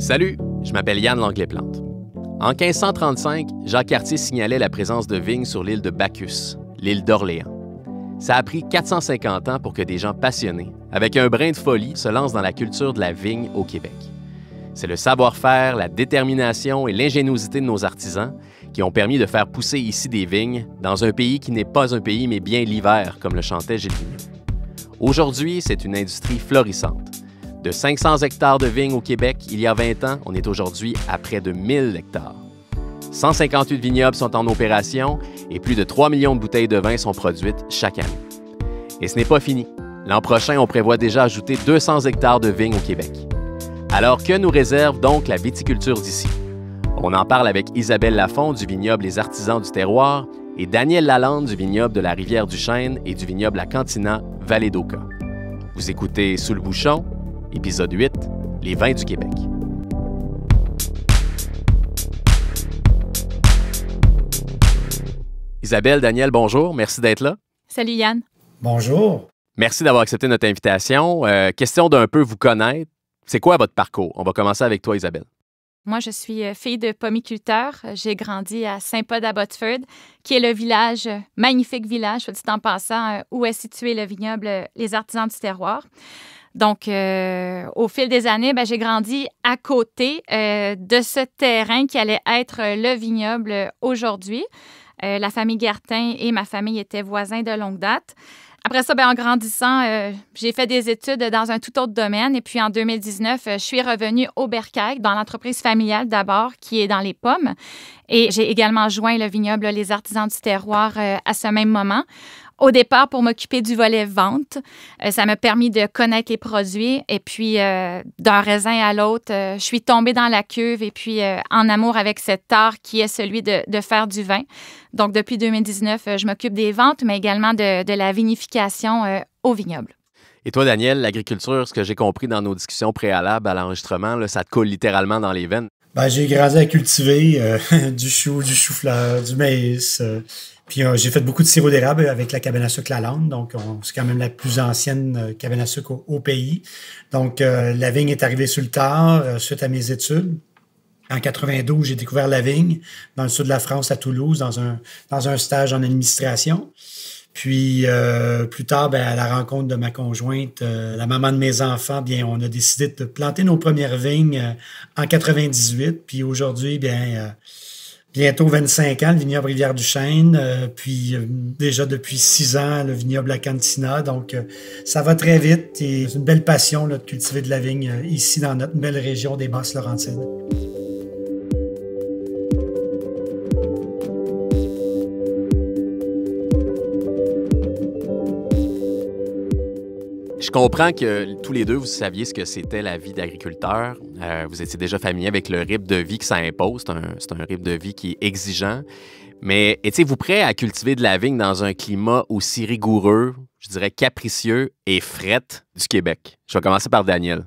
Salut, je m'appelle Yann Langlais-Plante. En 1535, Jacques Cartier signalait la présence de vignes sur l'île de Bacchus, l'île d'Orléans. Ça a pris 450 ans pour que des gens passionnés, avec un brin de folie, se lancent dans la culture de la vigne au Québec. C'est le savoir-faire, la détermination et l'ingéniosité de nos artisans qui ont permis de faire pousser ici des vignes dans un pays qui n'est pas un pays mais bien l'hiver, comme le chantait Gilles Vigneault. Aujourd'hui, c'est une industrie florissante. De 500 hectares de vignes au Québec, il y a 20 ans, on est aujourd'hui à près de 1000 hectares. 158 vignobles sont en opération et plus de 3 millions de bouteilles de vin sont produites chaque année. Et ce n'est pas fini. L'an prochain, on prévoit déjà ajouter 200 hectares de vignes au Québec. Alors, que nous réserve donc la viticulture d'ici? On en parle avec Isabelle Lafont du vignoble Les Artisans du Terroir et Daniel Lalande du vignoble de la Rivière-du-Chêne et du vignoble La Cantina, Vallée d'Oka. Vous écoutez Sous le bouchon, épisode 8, Les vins du Québec. Isabelle, Daniel, bonjour. Merci d'être là. Salut Yann. Bonjour. Merci d'avoir accepté notre invitation. Question d'un peu vous connaître. C'est quoi votre parcours? On va commencer avec toi, Isabelle. Moi, je suis fille de pomiculteur. J'ai grandi à Saint-Paul-d'Abbotsford, qui est le village, magnifique village, soit dit en passant, où est situé le vignoble Les Artisans du Terroir. Donc, au fil des années, j'ai grandi à côté de ce terrain qui allait être le vignoble aujourd'hui. La famille Gartin et ma famille étaient voisins de longue date. Après ça, en grandissant, j'ai fait des études dans un tout autre domaine. Et puis, en 2019, je suis revenue au Bercail, dans l'entreprise familiale d'abord, qui est dans les pommes. Et j'ai également joint le vignoble Les Artisans du Terroir à ce même moment. Au départ, pour m'occuper du volet vente, ça m'a permis de connaître les produits. Et puis, d'un raisin à l'autre, je suis tombée dans la cuve et puis en amour avec cet art qui est celui de faire du vin. Donc, depuis 2019, je m'occupe des ventes, mais également de la vinification au vignoble. Et toi, Daniel, l'agriculture, ce que j'ai compris dans nos discussions préalables à l'enregistrement, là, ça te coule littéralement dans les veines. J'ai grandi à cultiver du chou-fleur, du maïs. Puis j'ai fait beaucoup de sirop d'érable avec la cabane à sucre Lalande. Donc, c'est quand même la plus ancienne cabane à sucre au pays. Donc, la vigne est arrivée sur le tard suite à mes études. En 92, j'ai découvert la vigne dans le sud de la France, à Toulouse, dans un stage en administration. Puis, plus tard, à la rencontre de ma conjointe, la maman de mes enfants, on a décidé de planter nos premières vignes en 98. Puis aujourd'hui, bientôt 25 ans, le vignoble Rivière-du-Chêne. Puis déjà depuis 6 ans, le vignoble La Cantina. Donc, ça va très vite et c'est une belle passion là, de cultiver de la vigne ici dans notre belle région des Basses-Laurentides. Je comprends que tous les deux, vous saviez ce que c'était la vie d'agriculteur. Vous étiez déjà familier avec le rythme de vie que ça impose. C'est un rythme de vie qui est exigeant. Mais étiez-vous prêt à cultiver de la vigne dans un climat aussi rigoureux, je dirais capricieux et fret du Québec? Je vais commencer par Daniel.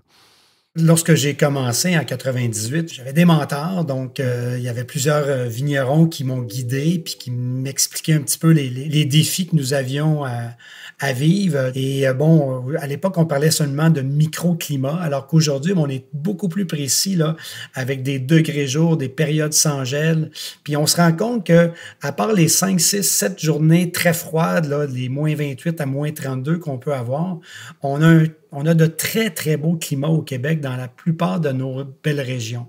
Lorsque j'ai commencé en 98, j'avais des mentors, donc il y avait plusieurs vignerons qui m'ont guidé puis qui m'expliquaient un petit peu les défis que nous avions à vivre. Et à l'époque, on parlait seulement de microclimat, alors qu'aujourd'hui, on est beaucoup plus précis là, avec des degrés jour, des périodes sans gel. Puis on se rend compte que à part les 5, 6, 7 journées très froides, là, les moins 28 à moins 32 qu'on peut avoir, on a de très, très beaux climats au Québec dans la plupart de nos belles régions.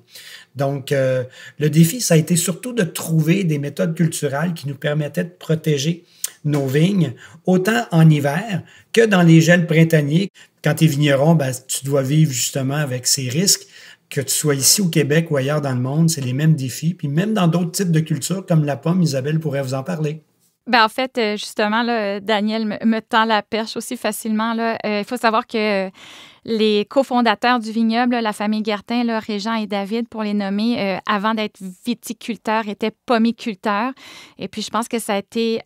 Donc, le défi, ça a été surtout de trouver des méthodes culturelles qui nous permettaient de protéger nos vignes, autant en hiver que dans les gels printaniers. Quand tu es vigneron, tu dois vivre justement avec ces risques. Que tu sois ici au Québec ou ailleurs dans le monde, c'est les mêmes défis. Puis même dans d'autres types de cultures, comme la pomme, Isabelle pourrait vous en parler. En fait, justement, là, Daniel me tend la perche aussi facilement. Il faut savoir que les cofondateurs du vignoble, la famille Gartin, là, Régent et David, pour les nommer, avant d'être viticulteurs, étaient pomiculteurs. Et puis, je pense que ça a été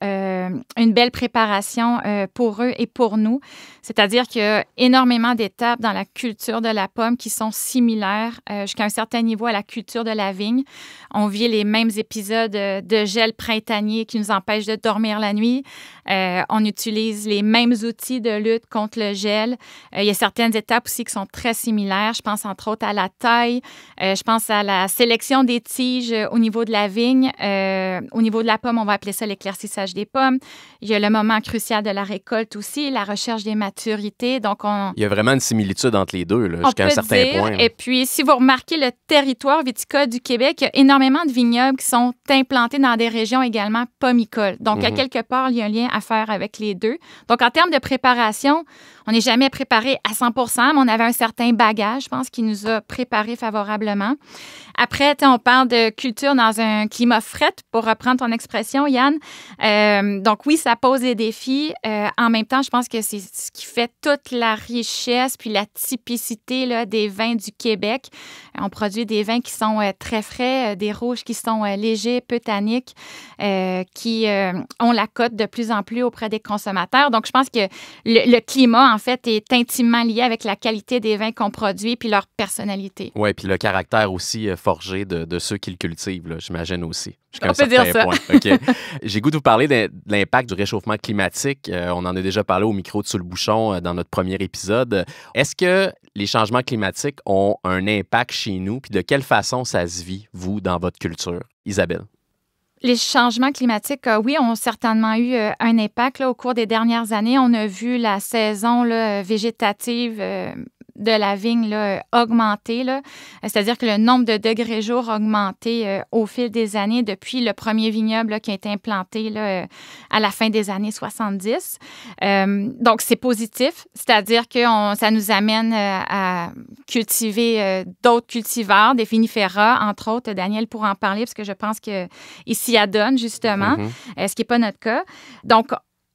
une belle préparation pour eux et pour nous. C'est-à-dire qu'il y a énormément d'étapes dans la culture de la pomme qui sont similaires jusqu'à un certain niveau à la culture de la vigne. On vit les mêmes épisodes de gel printanier qui nous empêchent de dormir la nuit. On utilise les mêmes outils de lutte contre le gel. Il y a certaines étapes aussi qui sont très similaires. Je pense entre autres à la taille. Je pense à la sélection des tiges au niveau de la vigne. Au niveau de la pomme, on va appeler ça l'éclaircissage des pommes. Il y a le moment crucial de la récolte aussi, la recherche des maturités. Donc, il y a vraiment une similitude entre les deux, là, jusqu'à un certain point. Là. Et puis, si vous remarquez le territoire viticole du Québec, il y a énormément de vignobles qui sont implantés dans des régions également pommicoles. Donc, à quelque part, il y a un lien à faire avec les deux. Donc, en termes de préparation, on n'est jamais préparé à 100%, mais on avait un certain bagage, je pense, qui nous a préparés favorablement. Après, on parle de culture dans un climat fret, pour reprendre ton expression, Yann. Donc oui, ça pose des défis. En même temps, je pense que c'est ce qui fait toute la richesse puis la typicité là, des vins du Québec. On produit des vins qui sont très frais, des rouges qui sont légers, peu tanniques, qui ont la cote de plus en plus auprès des consommateurs. Donc, je pense que le climat, en fait, est intimement lié avec la qualité des vins qu'on produit puis leur personnalité. Oui, puis le caractère aussi forgé de ceux qui le cultivent, là, j'imagine aussi. On peut dire ça. Okay. J'ai goût de vous parler de l'impact du réchauffement climatique. On en a déjà parlé au micro de Sous le bouchon dans notre premier épisode. Est-ce que les changements climatiques ont un impact chez nous? Puis de quelle façon ça se vit, vous, dans votre culture? Isabelle? Les changements climatiques, oui, ont certainement eu un impact. Là, au cours des dernières années, on a vu la saison là, végétative de la vigne là, augmenter. Là. C'est-à-dire que le nombre de degrés jour a augmenté au fil des années depuis le premier vignoble là, qui a été implanté là, à la fin des années 70. Donc, c'est positif. C'est-à-dire que ça nous amène à cultiver d'autres cultivars, des vinifera, entre autres. Daniel pourra en parler parce que je pense qu'ici, il adonne, justement, ce qui n'est pas notre cas. Donc,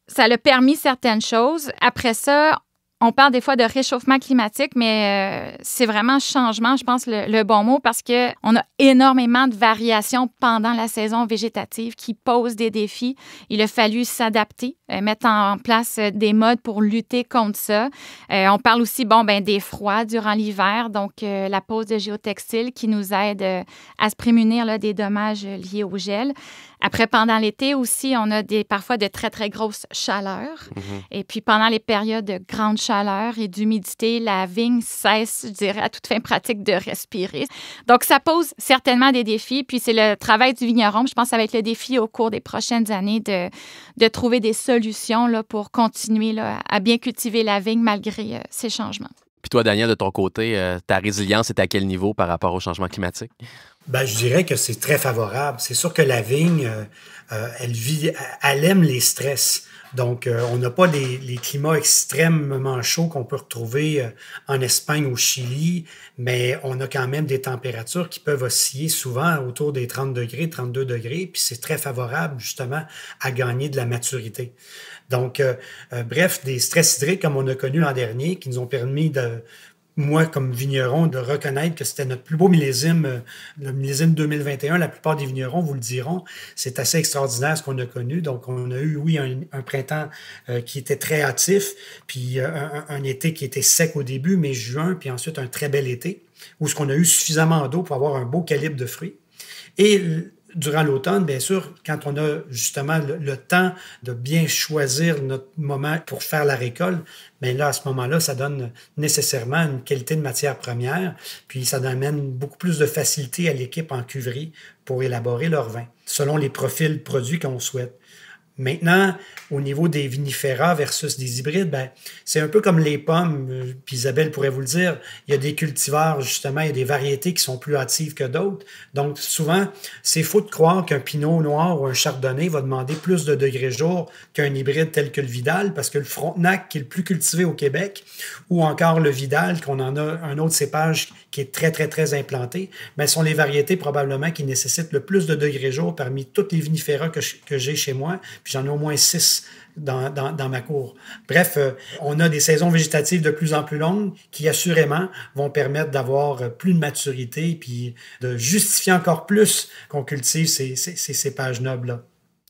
ça a permis certaines choses. Après ça, on parle des fois de réchauffement climatique, mais c'est vraiment changement, je pense, le bon mot, parce qu'on a énormément de variations pendant la saison végétative qui posent des défis. Il a fallu s'adapter, mettre en place des modes pour lutter contre ça. On parle aussi des froids durant l'hiver, donc la pose de géotextiles qui nous aide à se prémunir là, des dommages liés au gel. Après, pendant l'été aussi, on a parfois de très, très grosses chaleurs. Et puis, pendant les périodes de grande chaleur et d'humidité, la vigne cesse, je dirais, à toute fin pratique de respirer. Donc, ça pose certainement des défis. Puis, c'est le travail du vigneron. Je pense que ça va être le défi au cours des prochaines années de trouver des solutions là, pour continuer là, à bien cultiver la vigne malgré ces changements. Puis toi, Daniel, de ton côté, ta résilience est à quel niveau par rapport au changement climatique? Ben, je dirais que c'est très favorable. C'est sûr que la vigne, elle aime les stress. Donc, on n'a pas les climats extrêmement chauds qu'on peut retrouver en Espagne ou au Chili, mais on a quand même des températures qui peuvent osciller souvent autour des 30 degrés, 32 degrés, puis c'est très favorable justement à gagner de la maturité. Donc, bref, des stress hydriques comme on a connu l'an dernier qui nous ont permis moi, comme vigneron, de reconnaître que c'était notre plus beau millésime, le millésime 2021. La plupart des vignerons vous le diront. C'est assez extraordinaire ce qu'on a connu. Donc, on a eu, oui, un printemps qui était très hâtif, puis un été qui était sec au début, mai, juin, puis ensuite un très bel été, où on a eu suffisamment d'eau pour avoir un beau calibre de fruits. Et durant l'automne, bien sûr, quand on a justement le temps de bien choisir notre moment pour faire la récolte, bien là, à ce moment-là, ça donne nécessairement une qualité de matière première, puis ça amène beaucoup plus de facilité à l'équipe en cuverie pour élaborer leur vin, selon les profils produits qu'on souhaite. Maintenant, au niveau des vinifera versus des hybrides, ben, c'est un peu comme les pommes, puis Isabelle pourrait vous le dire, il y a des cultivars, justement, il y a des variétés qui sont plus hâtives que d'autres. Donc, souvent, c'est faux de croire qu'un pinot noir ou un chardonnay va demander plus de degrés jour qu'un hybride tel que le Vidal, parce que le Frontenac, qui est le plus cultivé au Québec, ou encore le Vidal, qu'on en a un autre cépage qui est très, très, très implanté, mais sont les variétés probablement qui nécessitent le plus de degrés jour parmi toutes les vinifera que j'ai chez moi. Puis j'en ai au moins 6 dans ma cour. Bref, on a des saisons végétatives de plus en plus longues qui, assurément, vont permettre d'avoir plus de maturité puis de justifier encore plus qu'on cultive ces cépages nobles-là.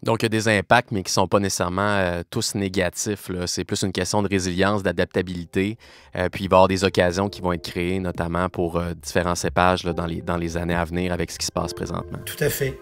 Donc, il y a des impacts, mais qui ne sont pas nécessairement tous négatifs, là. C'est plus une question de résilience, d'adaptabilité. Puis, il va y avoir des occasions qui vont être créées, notamment pour différents cépages là, dans les années à venir avec ce qui se passe présentement. Tout à fait.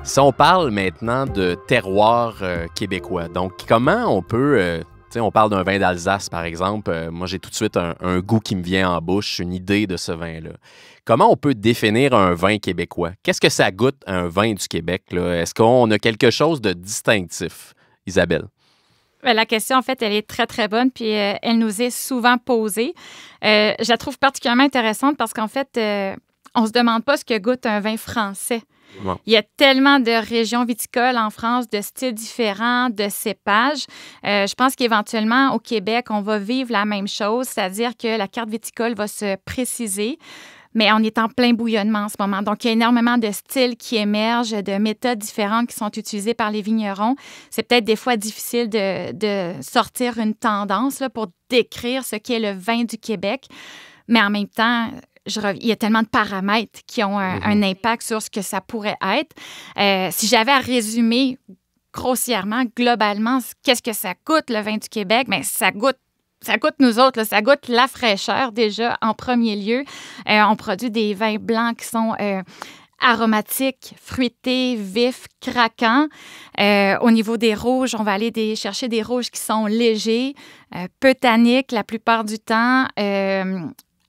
Si on parle maintenant de terroir québécois, donc comment on peut, on parle d'un vin d'Alsace par exemple, moi j'ai tout de suite un goût qui me vient en bouche, une idée de ce vin-là. Comment on peut définir un vin québécois? Qu'est-ce que ça goûte un vin du Québec, là? Est-ce qu'on a quelque chose de distinctif, Isabelle? La question, en fait, elle est très, très bonne, puis elle nous est souvent posée. Je la trouve particulièrement intéressante parce qu'en fait, on ne se demande pas ce que goûte un vin français. Bon. Il y a tellement de régions viticoles en France, de styles différents, de cépages. Je pense qu'éventuellement, au Québec, on va vivre la même chose, c'est-à-dire que la carte viticole va se préciser, mais on est en plein bouillonnement en ce moment. Donc, il y a énormément de styles qui émergent, de méthodes différentes qui sont utilisées par les vignerons. C'est peut-être des fois difficile de sortir une tendance là, pour décrire ce qu'est le vin du Québec, mais en même temps, il y a tellement de paramètres qui ont un impact sur ce que ça pourrait être. Si j'avais à résumer grossièrement, globalement, qu'est-ce que ça coûte, le vin du Québec? Bien, ça goûte nous autres, là, ça goûte la fraîcheur déjà en premier lieu. On produit des vins blancs qui sont aromatiques, fruités, vifs, craquants. Au niveau des rouges, on va aller chercher des rouges qui sont légers, peu tanniques la plupart du temps,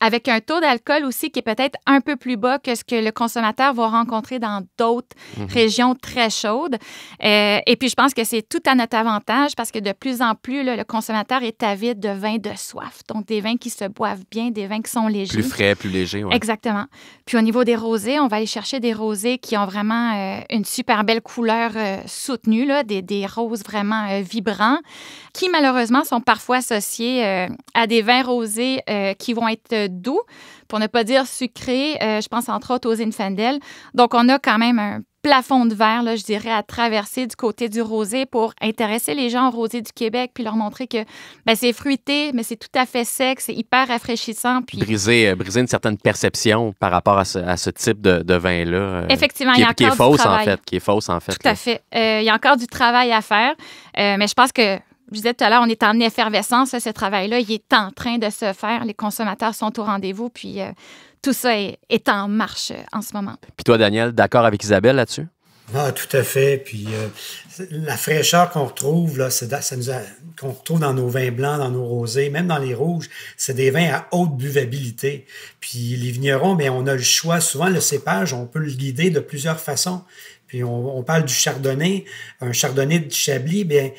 avec un taux d'alcool aussi qui est peut-être un peu plus bas que ce que le consommateur va rencontrer dans d'autres régions très chaudes. Et puis, je pense que c'est tout à notre avantage parce que de plus en plus, là, le consommateur est avide de vins de soif. Donc, des vins qui se boivent bien, des vins qui sont légers. Plus frais, plus légers, oui. Exactement. Puis, au niveau des rosés, on va aller chercher des rosés qui ont vraiment une super belle couleur soutenue, là, des roses vraiment vibrants, qui, malheureusement, sont parfois associés à des vins rosés qui vont être doux, pour ne pas dire sucré. Je pense entre autres aux Zinfandel. Donc, on a quand même un plafond de verre, là, je dirais, à traverser du côté du rosé pour intéresser les gens au rosé du Québec puis leur montrer que c'est fruité, mais c'est tout à fait sec, c'est hyper rafraîchissant. Puis briser une certaine perception par rapport à ce type de vin-là. Effectivement, il y a encore du travail. Qui est fausse, en fait. Tout à fait. Il y a encore du travail à faire, mais je pense que je disais tout à l'heure, on est en effervescence. Là, ce travail-là, il est en train de se faire. Les consommateurs sont au rendez-vous, puis tout ça est en marche en ce moment. Puis toi, Daniel, d'accord avec Isabelle là-dessus? Ah, tout à fait. Puis la fraîcheur qu'on retrouve, là, qu'on retrouve dans nos vins blancs, dans nos rosés, même dans les rouges, c'est des vins à haute buvabilité. Puis les vignerons, bien, on a le choix. Souvent, le cépage, on peut le guider de plusieurs façons. Puis on parle du chardonnay. Un chardonnay de Chablis, bien,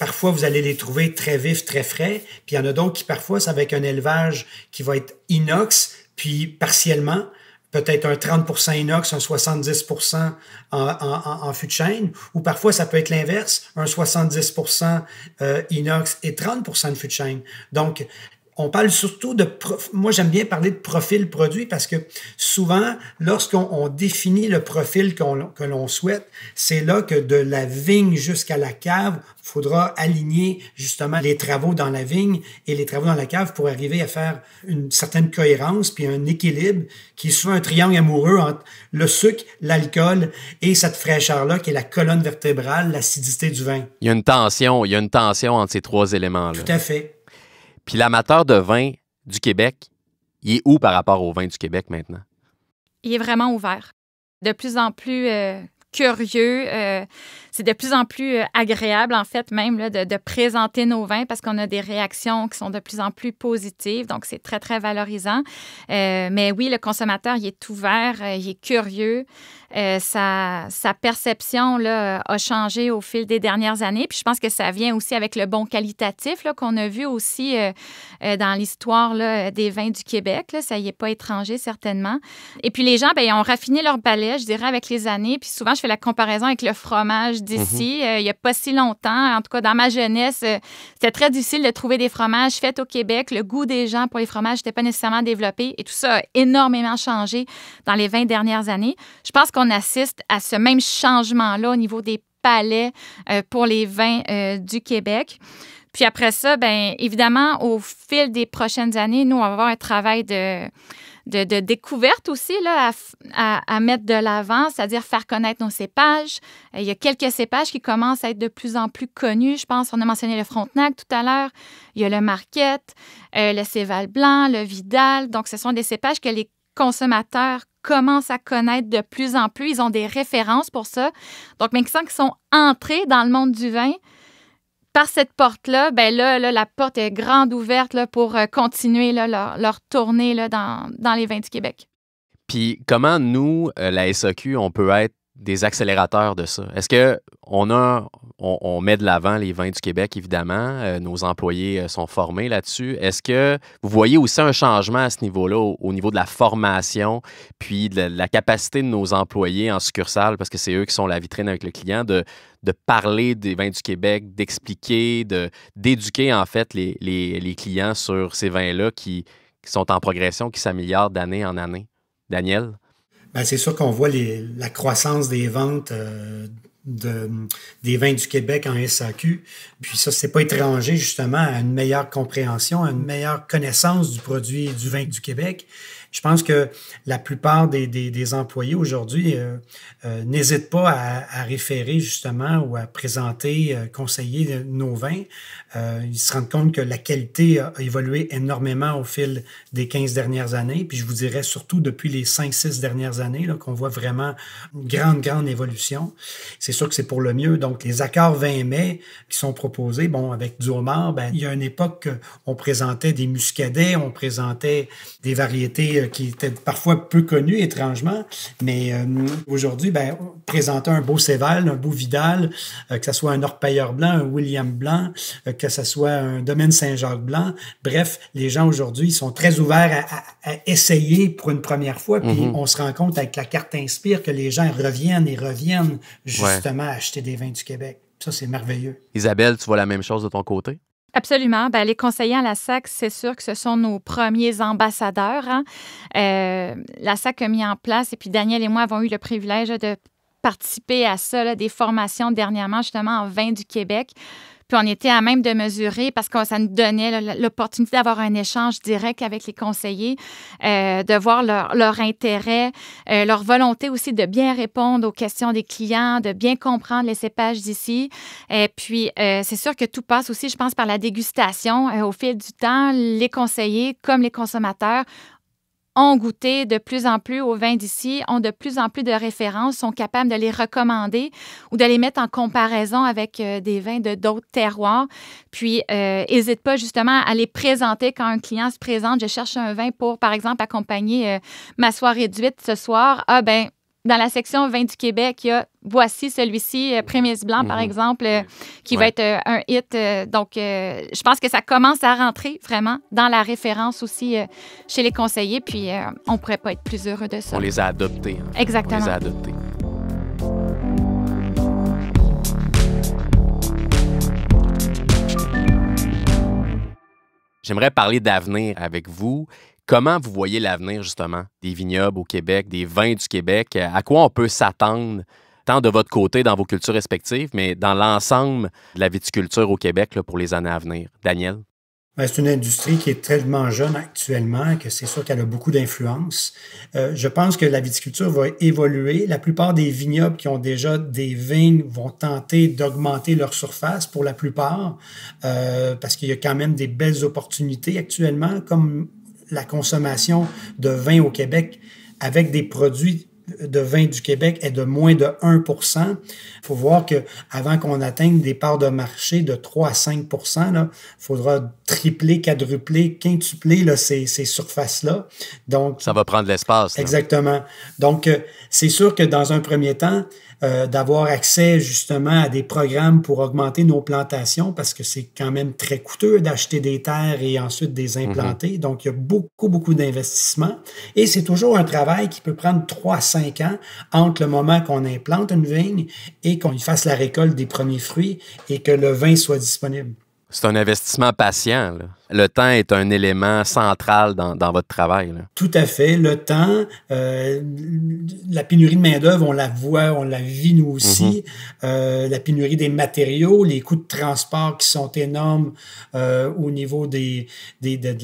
parfois, vous allez les trouver très vifs, très frais. Puis il y en a d'autres qui, parfois, c'est avec un élevage qui va être inox, puis partiellement, peut-être un 30% inox, un 70% en fût de chêne. Ou parfois, ça peut être l'inverse, un 70% inox et 30% de fût de chêne. Donc, on parle surtout moi, j'aime bien parler de profil produit parce que souvent, lorsqu'on définit le profil que l'on souhaite, c'est là que de la vigne jusqu'à la cave, il faudra aligner justement les travaux dans la vigne et les travaux dans la cave pour arriver à faire une certaine cohérence puis un équilibre qui est souvent un triangle amoureux entre le sucre, l'alcool et cette fraîcheur-là qui est la colonne vertébrale, l'acidité du vin. Il y a une tension entre ces trois éléments-là. Tout à fait. Puis l'amateur de vin du Québec, il est où par rapport au vin du Québec maintenant? Il est vraiment ouvert. De plus en plus curieux. C'est de plus en plus agréable, en fait, même là, de présenter nos vins parce qu'on a des réactions qui sont de plus en plus positives. Donc, c'est très, très valorisant. Mais oui, le consommateur, il est ouvert, il est curieux. Sa perception là, a changé au fil des dernières années. Puis je pense que ça vient aussi avec le bon qualitatif là, qu'on a vu aussi dans l'histoire là, des vins du Québec. Là. Ça y est pas étranger, certainement. Et puis les gens, bien, ils ont raffiné leur palais, je dirais, avec les années. Puis souvent, je fais la comparaison avec le fromage d'ici. Il n'y a pas si longtemps, en tout cas dans ma jeunesse, c'était très difficile de trouver des fromages faits au Québec. Le goût des gens pour les fromages n'était pas nécessairement développé. Et tout ça a énormément changé dans les 20 dernières années. Je pense qu'on assiste à ce même changement-là au niveau des palais pour les vins du Québec. Puis après ça, bien évidemment, au fil des prochaines années, nous, on va avoir un travail de découverte aussi là, à mettre de l'avant, c'est-à-dire faire connaître nos cépages. Il y a quelques cépages qui commencent à être de plus en plus connus. Je pense, on a mentionné le Frontenac tout à l'heure. Il y a le Marquette, le Céval blanc, le Vidal. Donc, ce sont des cépages que les consommateurs commencent à connaître de plus en plus. Ils ont des références pour ça. Donc, maintenant qu'ils sont entrés dans le monde du vin, par cette porte-là, ben là, la porte est grande ouverte là, pour continuer là, leur tournée là, dans les vins du Québec. Puis comment nous, la SAQ, on peut être des accélérateurs de ça? Est-ce qu'on met de l'avant les vins du Québec, évidemment? Nos employés sont formés là-dessus. Est-ce que vous voyez aussi un changement à ce niveau-là, au niveau de la formation, puis de la capacité de nos employés en succursale, parce que c'est eux qui sont la vitrine avec le client, de parler des vins du Québec, d'expliquer, d'éduquer en fait les clients sur ces vins-là qui sont en progression, qui s'améliorent d'année en année? Daniel? Bien, c'est sûr qu'on voit la croissance des ventes des vins du Québec en SAQ. Puis ça, c'est pas étranger justement à une meilleure compréhension, à une meilleure connaissance du produit du vin du Québec. Je pense que la plupart des employés aujourd'hui n'hésitent pas à référer justement ou à présenter, conseiller nos vins. Ils se rendent compte que la qualité a évolué énormément au fil des 15 dernières années. Puis je vous dirais surtout depuis les 5-6 dernières années là, qu'on voit vraiment une grande évolution. C'est sûr que c'est pour le mieux. Donc les accords 20 mai qui sont proposés, bon, avec du homard, ben, il y a une époque on présentait des muscadets, on présentait des variétés qui étaient parfois peu connues, étrangement, mais aujourd'hui, ben, présenter un beau Céval, un beau Vidal, que ce soit un Orpailleur blanc, un William blanc, que ce soit un Domaine Saint-Jacques blanc. Bref, les gens aujourd'hui sont très ouverts à essayer pour une première fois, puis on se rend compte avec la carte Inspire que les gens reviennent justement à acheter des vins du Québec. Ça, c'est merveilleux. Isabelle, tu vois la même chose de ton côté? Absolument. Bien, les conseillers à la SAC, c'est sûr que ce sont nos premiers ambassadeurs. Hein. La SAC a mis en place, et puis Daniel et moi avons eu le privilège de participer à ça, là, des formations dernièrement, justement, en vin du Québec. Puis on était à même de mesurer parce que ça nous donnait l'opportunité d'avoir un échange direct avec les conseillers, de voir leur intérêt, leur volonté aussi de bien répondre aux questions des clients, de bien comprendre les cépages d'ici. Et puis, c'est sûr que tout passe aussi, je pense, par la dégustation. Au fil du temps, les conseillers, comme les consommateurs, ont goûté de plus en plus aux vins d'ici, ont de plus en plus de références, sont capables de les recommander ou de les mettre en comparaison avec des vins de d'autres terroirs. Puis, n'hésite pas justement à les présenter quand un client se présente. Je cherche un vin pour, par exemple, accompagner ma soirée de 8 ce soir. Ah, ben dans la section vin du Québec, il y a voici celui-ci, Prémisse Blanc, par exemple, qui va être un hit. Donc, je pense que ça commence à rentrer vraiment dans la référence aussi chez les conseillers. Puis, on ne pourrait pas être plus heureux de ça. On les a adoptés. Hein. Exactement. On les a adoptés. J'aimerais parler d'avenir avec vous. Comment vous voyez l'avenir, justement, des vignobles au Québec, des vins du Québec? À quoi on peut s'attendre, tant de votre côté, dans vos cultures respectives, mais dans l'ensemble de la viticulture au Québec là, pour les années à venir? Daniel? Bien, c'est une industrie qui est tellement jeune actuellement que c'est sûr qu'elle a beaucoup d'influence. Je pense que la viticulture va évoluer. La plupart des vignobles qui ont déjà des vignes vont tenter d'augmenter leur surface pour la plupart, parce qu'il y a quand même des belles opportunités actuellement, comme la consommation de vin au Québec avec des produits de vin du Québec est de moins de 1%. Il faut voir qu'avant qu'on atteigne des parts de marché de 3 à 5%, il faudra tripler, quadrupler, quintupler là, ces surfaces-là. Donc, ça va prendre de l'espace. Là. Exactement. Donc, c'est sûr que dans un premier temps, d'avoir accès justement à des programmes pour augmenter nos plantations parce que c'est quand même très coûteux d'acheter des terres et ensuite des implanter. Donc, il y a beaucoup d'investissements et c'est toujours un travail qui peut prendre 3 à 5 ans entre le moment qu'on implante une vigne et qu'on y fasse la récolte des premiers fruits et que le vin soit disponible. C'est un investissement patient, là. Le temps est un élément central dans votre travail, là. Tout à fait. Le temps, la pénurie de main-d'œuvre, on la voit, on la vit nous aussi. La pénurie des matériaux, les coûts de transport qui sont énormes au niveau de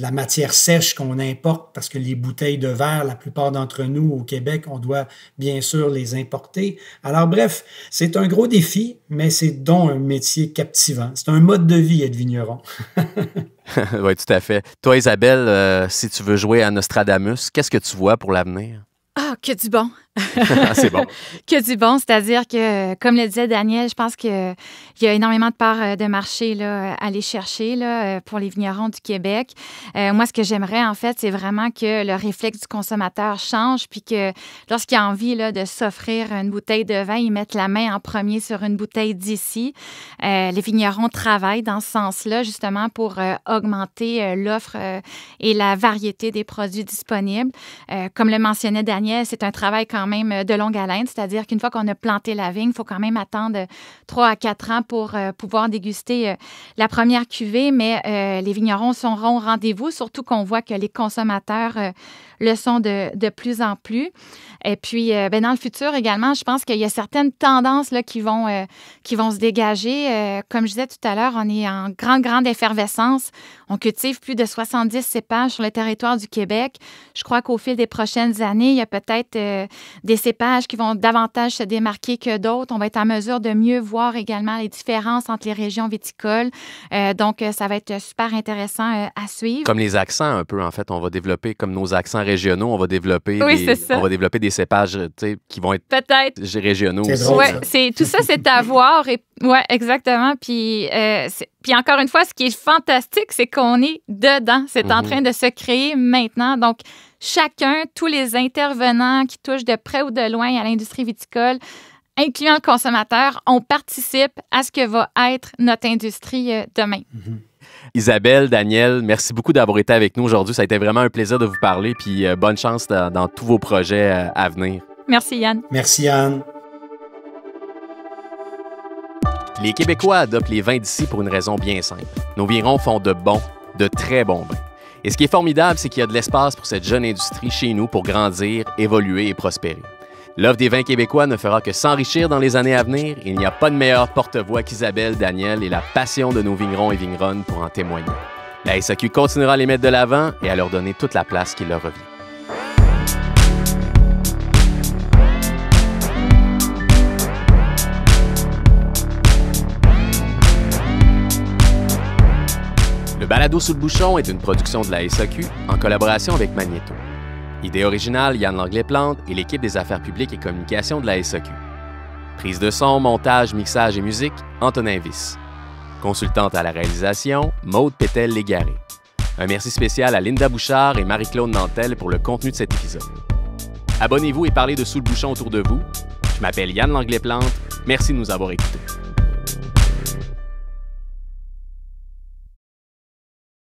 la matière sèche qu'on importe, parce que les bouteilles de verre, la plupart d'entre nous au Québec, on doit bien sûr les importer. Alors bref, c'est un gros défi, mais c'est donc un métier captivant. C'est un mode de vie être vigneron. Oui, tout à fait. Toi, Isabelle, si tu veux jouer à Nostradamus, qu'est-ce que tu vois pour l'avenir? Ah, que du bon! C'est bon. Que du bon, c'est-à-dire que, comme le disait Daniel, je pense qu'il y a énormément de parts de marché là, à aller chercher là, pour les vignerons du Québec. Moi, ce que j'aimerais, en fait, c'est vraiment que le réflexe du consommateur change, puis que lorsqu'il a envie là, de s'offrir une bouteille de vin, il mette la main en premier sur une bouteille d'ici. Les vignerons travaillent dans ce sens-là, justement, pour augmenter l'offre et la variété des produits disponibles. Comme le mentionnait Daniel, c'est un travail quand même de longue haleine, c'est-à-dire qu'une fois qu'on a planté la vigne, il faut quand même attendre 3 à 4 ans pour pouvoir déguster la première cuvée, mais les vignerons seront au rendez-vous, surtout qu'on voit que les consommateurs le sont de plus en plus. Et puis, dans le futur également, je pense qu'il y a certaines tendances là, qui vont se dégager. Comme je disais tout à l'heure, on est en grande effervescence. On cultive plus de 70 cépages sur le territoire du Québec. Je crois qu'au fil des prochaines années, il y a peut-être des cépages qui vont davantage se démarquer que d'autres. On va être en mesure de mieux voir également les différences entre les régions viticoles. Donc, ça va être super intéressant à suivre. Comme les accents un peu, en fait. On va développer, comme nos accents régionaux, on va développer, des cépages qui vont être peut-être régionaux. C'est drôle, ouais, tout ça, c'est à voir. Oui, exactement. Puis encore une fois, ce qui est fantastique, c'est qu'on est dedans. C'est en train de se créer maintenant. Donc, chacun, tous les intervenants qui touchent de près ou de loin à l'industrie viticole, incluant le consommateur, on participe à ce que va être notre industrie demain. Isabelle, Daniel, merci beaucoup d'avoir été avec nous aujourd'hui. Ça a été vraiment un plaisir de vous parler. Puis bonne chance dans tous vos projets à venir. Merci, Yann. Merci, Yann. Les Québécois adoptent les vins d'ici pour une raison bien simple. Nos vignerons font de très bons vins. Et ce qui est formidable, c'est qu'il y a de l'espace pour cette jeune industrie chez nous pour grandir, évoluer et prospérer. L'offre des vins québécois ne fera que s'enrichir dans les années à venir et il n'y a pas de meilleur porte-voix qu'Isabelle, Daniel et la passion de nos vignerons et vigneronnes pour en témoigner. La SAQ continuera à les mettre de l'avant et à leur donner toute la place qui leur revient. Le balado Sous le bouchon est une production de la SAQ en collaboration avec Magnéto. Idée originale, Yann Langlais-Plante et l'équipe des affaires publiques et communications de la SAQ. Prise de son, montage, mixage et musique, Antonin Viss. Consultante à la réalisation, Maude Pétel-Légaré. Un merci spécial à Linda Bouchard et Marie-Claude Nantel pour le contenu de cet épisode. Abonnez-vous et parlez de Sous le bouchon autour de vous. Je m'appelle Yann Langlais-Plante. Merci de nous avoir écoutés.